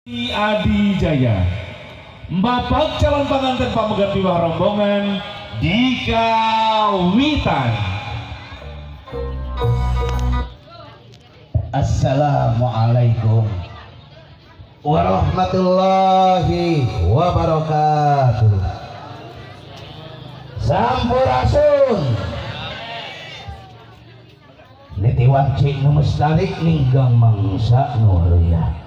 Adi Jaya, Bapak calon pengantin pamegat piwah rombongan dikawitan. Assalamualaikum warahmatullahi wabarakatuh. Sampurasun nitiwan cik nu mustalik ninggang mangsa nuhriya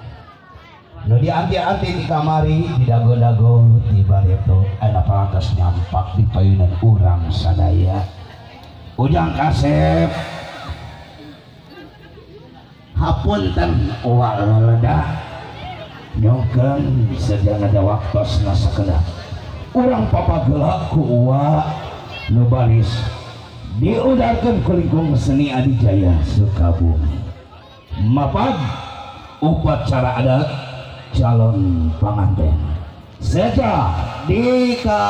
nu dianti-anti di kamari di dago-dago di bareto ada palantas nyampak di payunan urang sadaya ujang kasep hapunten walada nyongkeun sedang ada waktos nasakedah urang papagelak ku uwa nu baris diudarkeun ku lingkung seni Adi Jaya Sukabumi mapag upacara adat calon pengantin saja dikawitan.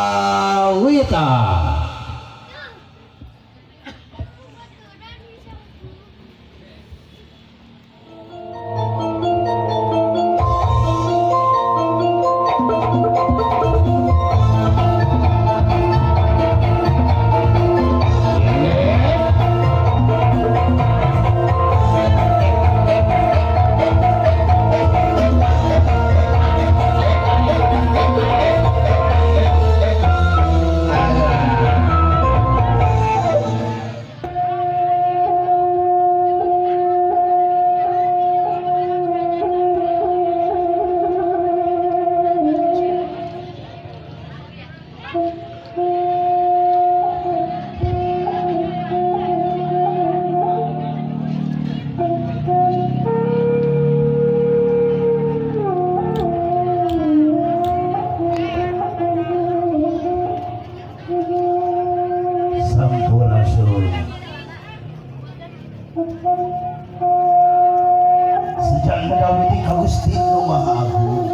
Sejak mendawiti ka Gusti nu Maha Agung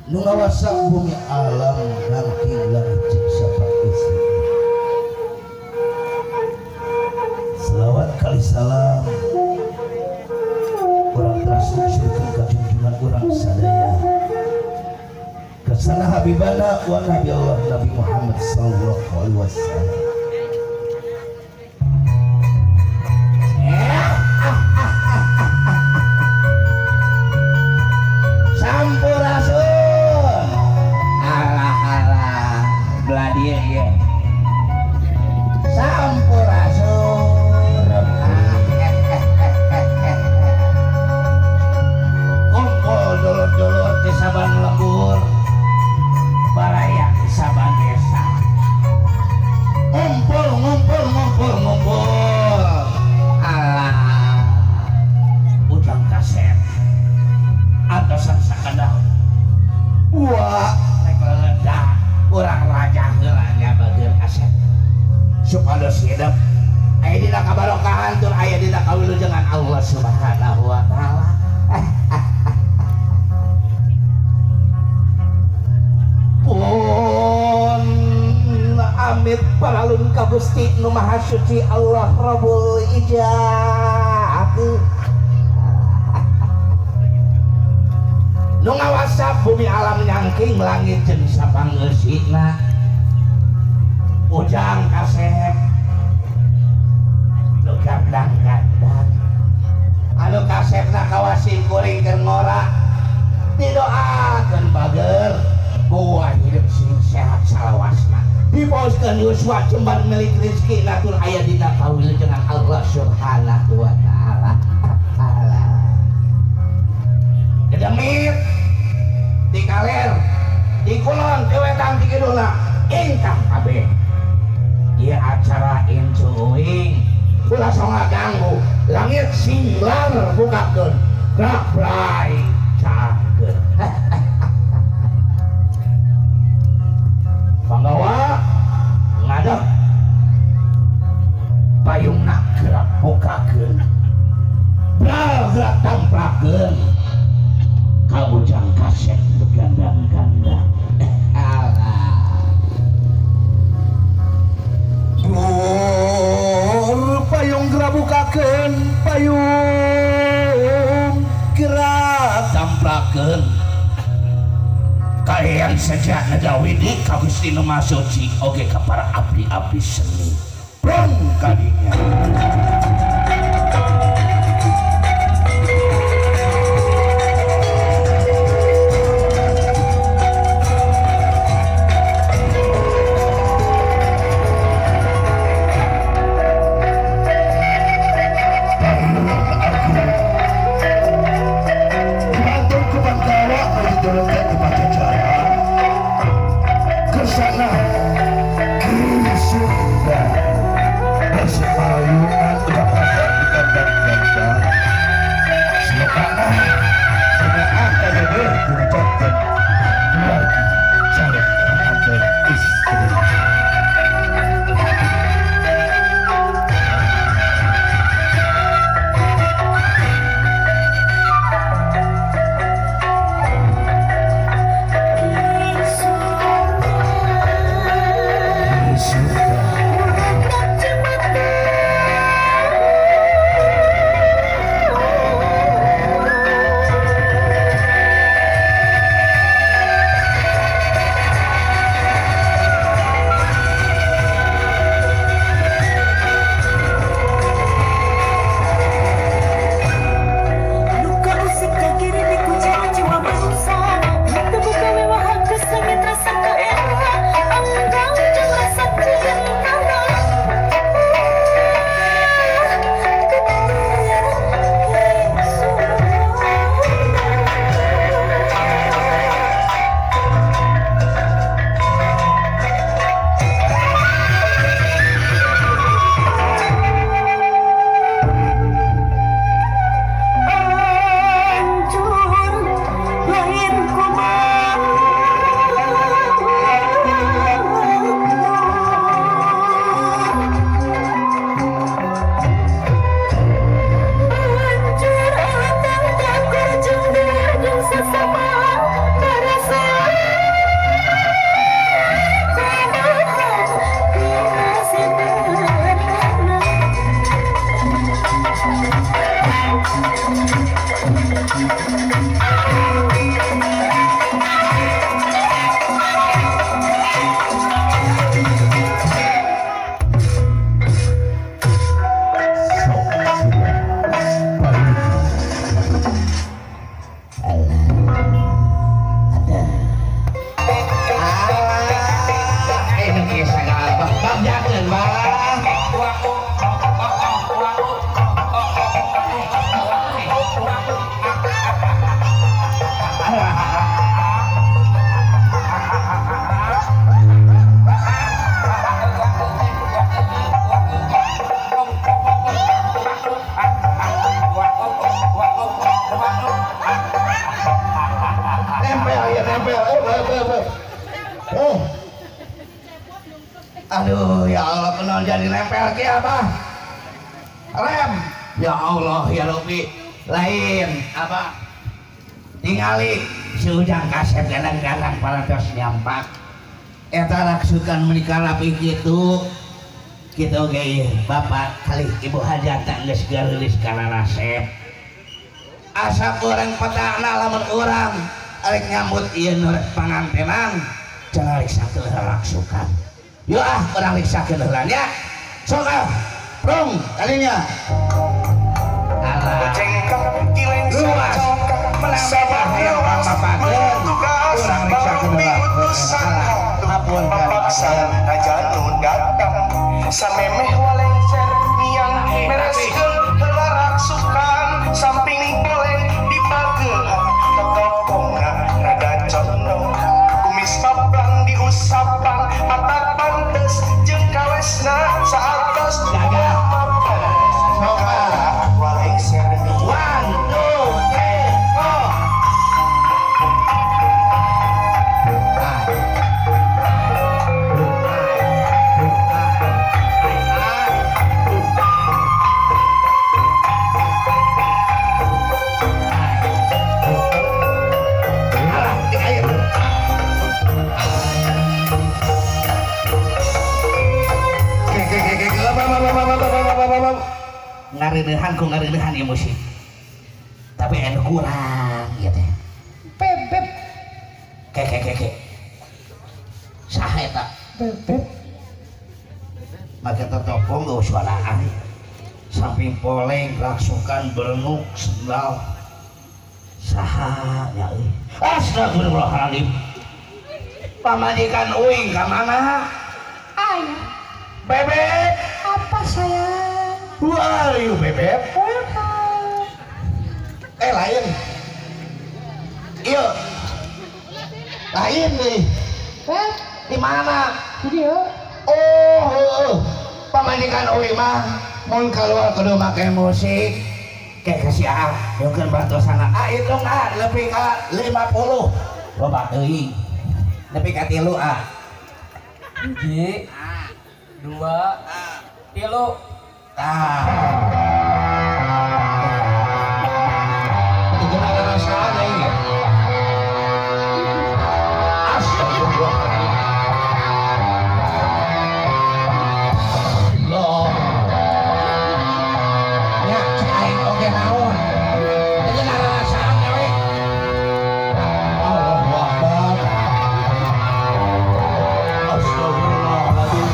nu ngawasak bumi alam nangking langit jeung sapaisi selawat kali salam urang trasluncurkeun ka junjungan urang sadaya kesana habibana wa nabi Allah Nabi Muhammad sallallahu alaihi wasallam. Sampurasun alah beladieu ye sampurasun kumpul dulur-dulur di saban lembur baraya di saban desa ngumpul alah ujang kasep atasan sakadah wah ledak urang raja heulanya bageun kasep supados hidup aya dina kabarokahan tur aya dina kawilujengan Allah Subhanahu wa taala. Pun amit paralun ka Gusti nu Maha Suci Allah Rabbul Ijat nu ngawasa bumi alam nyangking langit jeung sapangeusina ujang kasep nu gandang-gandang anu kasepna kawasin kuring keur ngora didoakeun bager buah hidup sing sehat salawasna dipaoskeun yuswa cembar milik rezeki natur aya dina kawilujengan Allah Subhanahu wa taala. Gedemit di kaler di kulon di wedang di kidulna ingkang kabeh ieu acara incuing ulah songa ganggu langit singlar bukakeun gablay cakeun panggawa ngadeg payungna gerak bukakeun gerak tamprakeun ka ujang kasep begandang-gandang payung gerak bukakeun payung gerak samplakeun kalian saja negawi di Gusti Nu Maha Suci oge ka para abdi-abdi seni prong kadinya. Aduh ya Allah kenal jadi nempel ke apa rem ya Allah ya Rabbi lain apa tingali si ujang kasep gadang-gadang parantos nyampak eta raksukan menikah rapi gitu ge bapak kali ibu hajatan geus gaeulis kana rasep asa urang petana lamun urang arek nyambut ieu nu pangantenan jangan risakkeun raksukan yuk orang risakkeun heula nya sok prong kalinya alah luas menang bebas hayang papapakeun urang risakkeun heula apun kan ajanu datang samemeh walengser niang mereskeun heula raksukan samping boleh dipagehan tokongna rada condong kumis paplang diusapan patak pantes jeung kawesna saatos jaga soka walengser niang 1 2 3 ngaridehan ku ngaridehan emosi tapi anu kurang ya teh Make tetopong gak suaraan samping poleng raksukan berenuk sendal sahanya astagfirullahaladzim pamajikan uing kemana? Ayah, Bebek apa sayang? wah yuk bebek Welcome. lain iya lain nih di mana? Video. Oh, pamajikan uing mah mau keluar kudu make musik kayak kasih mungkin bantu sana itu lebih ke 50 loba teuing lebih ke 3 Hiji, 2, 3. Itu gimana rasanya ini? Astagfirullahaladzim. Loh. Ya, cain oke naon. Itu gimana rasanya we? Allahu Akbar. Astagfirullahaladzim.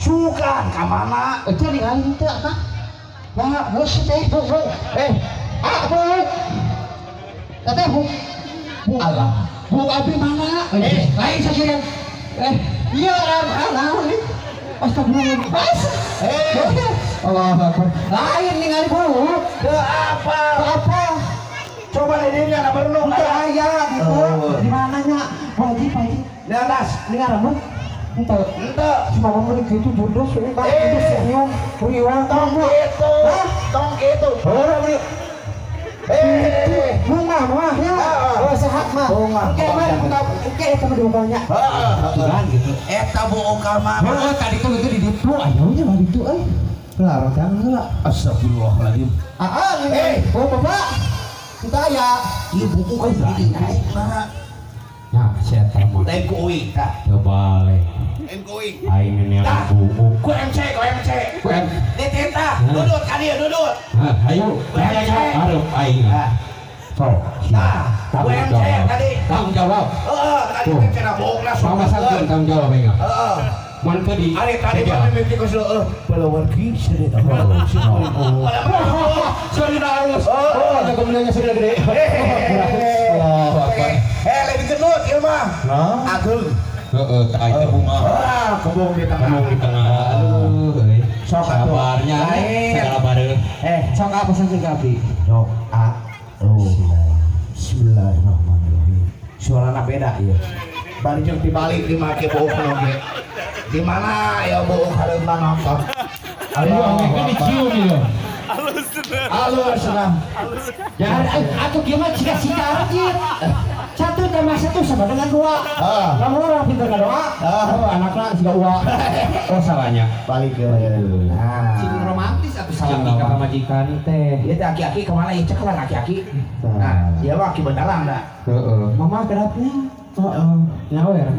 Suka kemana? Jadi kali itu apa? Nah, bos teh, bu. Bu. Tete bu. Bu. Bu abi mana? Lain saja. Iya naon nih? Astagfirullah. Allah Akbar. Lain ningali bu. Apa? Coba dirinya nak berenung Aya gitu. Di mananya? Wajib. di atas. Dengar bu. Ente cuma ngomong gitu jodoh sih bang itu senyum riwang Tong gitu. bunga ya sehat mah oke itu berubahnya gitu Eta bohong kamar. tadi tuh itu di dipu ayonya lah itu kelar jangan lah Astagfirullahaladzim. bapak kita ya Ibu kan jadi naik. Nah, saya tahu. Lain kuing. Coba le. Lain kuing. Aing ini yang buku. Ku MC. Ditenta. Dudut kan dia dudut. Ayo. Harus aing. So. Ku MC tadi. Tanggung jawab. Tadi kan kena bohong lah. Sama santun tanggung jawab enggak? Man tadi. Tadi kami mimpi ku pelawar kisah. Sorry harus. Ada kemenangan sudah gede. Allahu Akbar. Lebih genut ya mah. Agung. Heeh, tak itu bunga. Kebong di tengah. Ngomong di tengah. Aduh, Sok atuh. kabarnya. Segala bareun. sok apa sampai abdi Sok Bismillahirrahmanirrahim. Suarana beda ya. Bari jeung dibalik di make bohong oge. Di mana ya bohong hareuna nonton. Ayo, kan dicium ya. Alus senang. jangan aku gimana jika sicara satu tambah satu sama dengan 2 kamu orang pintar nggak doa anaknya juga uang Salahnya. Balik ke. Cing romantis atau salah Salah nikah majikan teh. Dia teh aki-aki kemana ya cek lah aki-aki. Nah, dia mah aki beneran dah. Heeh. mama kenapnya nyawer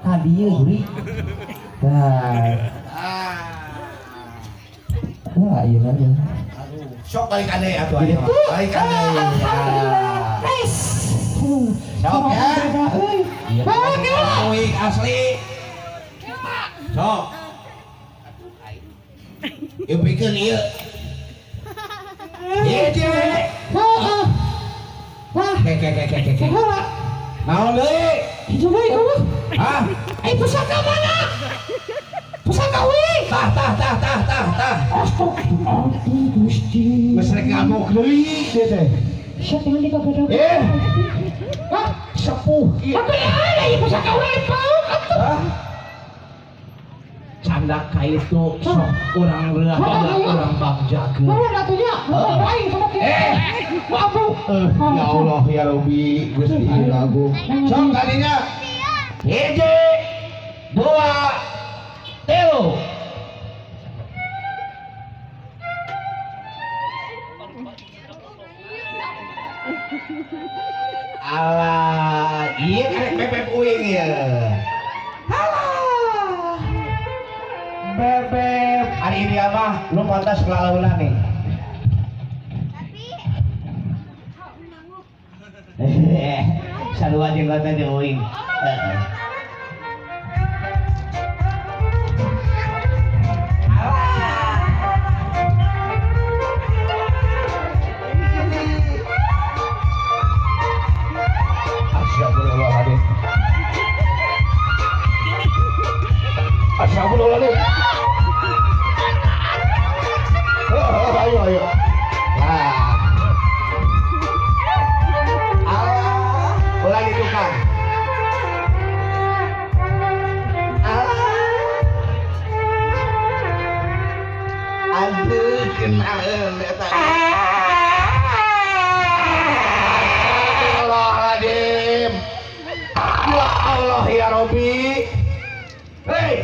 tadi ya guri nah iya aja Sok balik ane atuh ane. Balik ane. Sok ya. Iya. Kuing asli. Sok. Ieu pikeun ieu. Ieu cewek. Ke. Naon deui? Hah? Pusaka mana? Pusaka wih. Tah. Geus rek ngamuk deui dia teh. Siapa yang dikagak Sepuh. Apa ada ya pusaka wih pau? Candak ka itu sok urang reulah urang bagjakeun. Mana datunya? Lain sama kita. Maaf. Ya Allah ya Rabbi Gusti Agung. Sok kadinya. 1 2 3. Iya karek bebek uing ya. Halah. Bebek, hari ini apa? Lu pantas kelaunan nih. Sarua jenggotnya di uing. Astagfirullahaladzim. Astagfirullahaladzim. Ayo. Nah. Allah, ulang itu kan. Aduh, kenal eta. Astagfirullahaladzim. Ya Allah ya Robbi. Hei,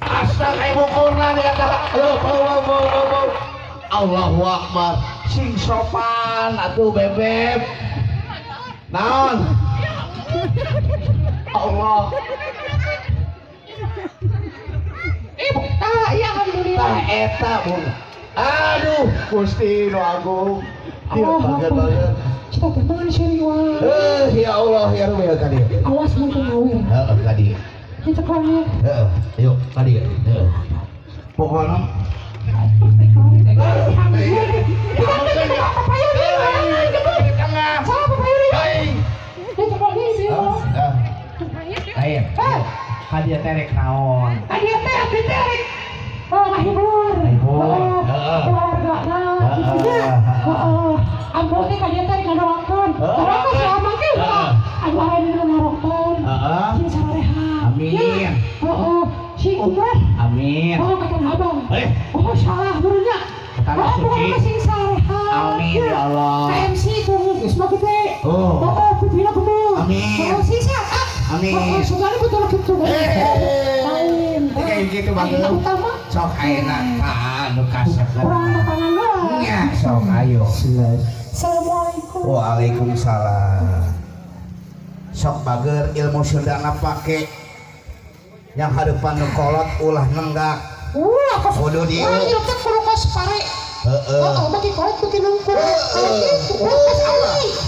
astaga ibu kurna nih kata. Allahu Akbar. Sing sopan atuh bebek. Naon? Allah. Ibu, ya alhamdulillah. Eta bun. Aduh, Gusti nu Agung. Dia bagian banget. Cita teh mangan serius. Ya Allah ya Rabbi ya kadi. Awas mun teu ngawir. Heeh kadi. Kita kawin. Heeh, ayo kadi. Heeh. Pokona hadiah terek naon? Hadiah terek. Oh, hibur. Keluargana. Ampun teh hadiah terek ngadoakeun. Terus selama ge Allah ini ngarokeun. Sing sareha. Amin. Sing umrah. Amin. Kata abang. Salah benernya. Tanah suci. Sing sareha. Amin ya Allah. KMC tuh geus mah gede. Putrina gede. Amin. Sing sehat. Amin. Sugana betul gitu. Lain. Kayak gitu banget. Sok ayeuna ka anu kasep. Kurang tangan doang. Nya sok ayo. Assalamualaikum. Waalaikumsalam. Sok bager ilmu Sundana pake yang hadapan nu kolot ulah nenggak. Kudu dieu. Ieu teh kudu kos pare. Bagi kolot bagi nungkur.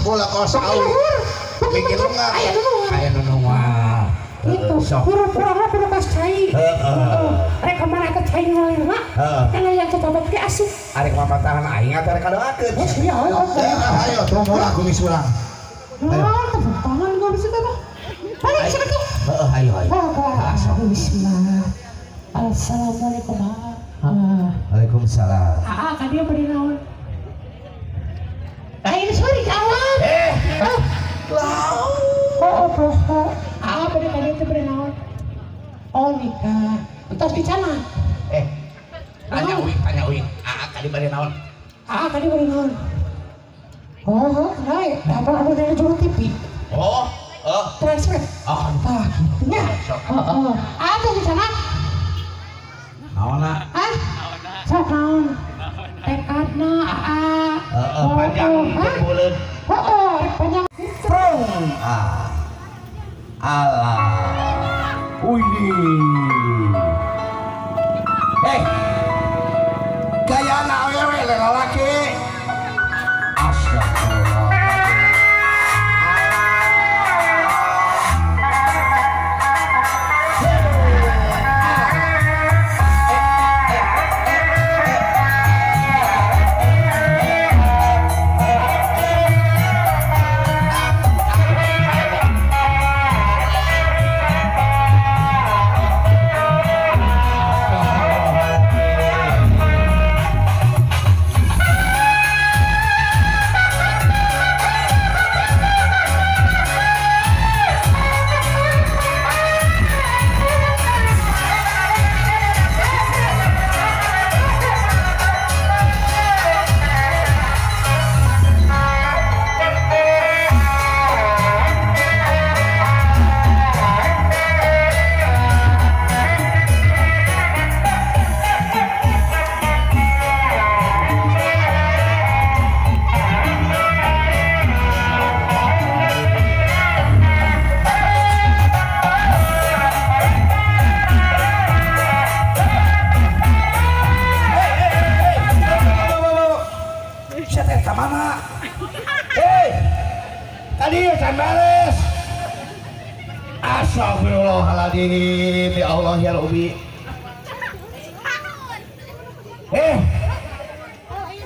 Bola kos auli. Bikin nenggak. Aya nu mah. Itu pura-pura kudu kos cai. Rek kemana ke cai ngalirna. Kana yang kita bagi asik. Arek mapatahan aing atuh rek kadoakeun. Ayo tumur aku misurang. Tangan nggak bisa apa? Balik sebentar. Ayo. Bismillah. Assalamualaikum. Waalaikumsalam. Kan dia beri naon? Ini sorry kawan. Beri tadi itu beri naon? Oh nikah. Entar di sana. Tanya Uing. Tadi bari naon? Tadi beri naon? Naik. Apa dari juru TV? Transfer. Ya. Ada di sana. Naona? Sok naon? Tekadna Panjang buleun. Rek panjang. Allah. Gayana awewe lalaki. Astagfirullah. Astagfirullahaladzim, ya Allah ya Rabbi.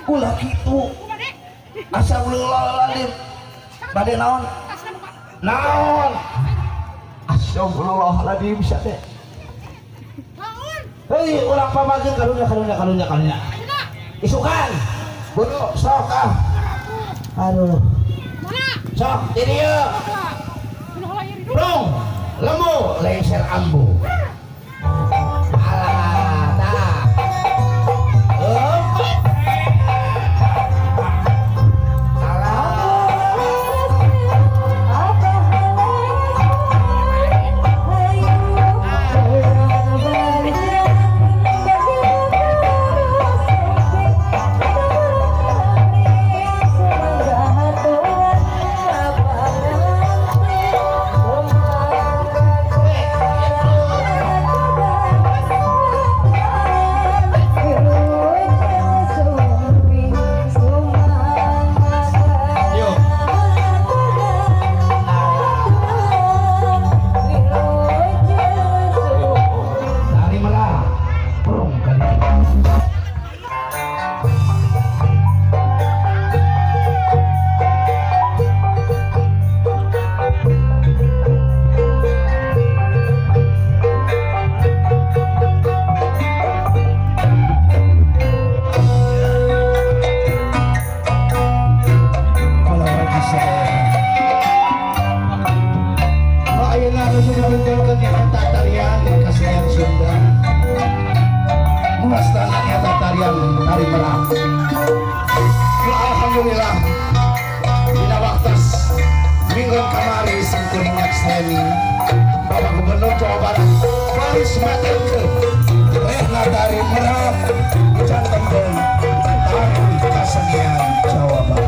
Ulah gitu. Astagfirullahaladzim. Bade naon? Naon? Astagfirullahaladzim sate. Hei, urang pamageun karunya. Isukan. Bodo sok ah. Aduh. Sok di dieu. Brong, lemu lengser ambu. Alah, tah. Alhamdulillah dina waktas minggu kamari sangkurinyak seni Bapak Gubernur Jawa Barat Faris Matilke Rehna dari Merah Hujan Tembong Tari Kesenian Jawa Barat.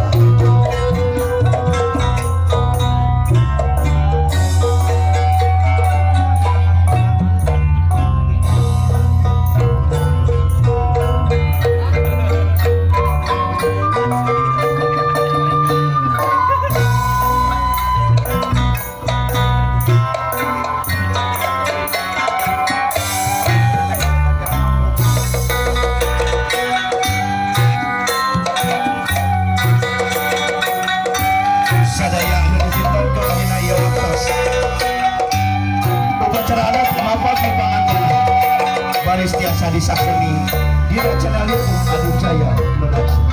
Baris tiasa disakeni Dira Cenaliku Adu Jaya Production.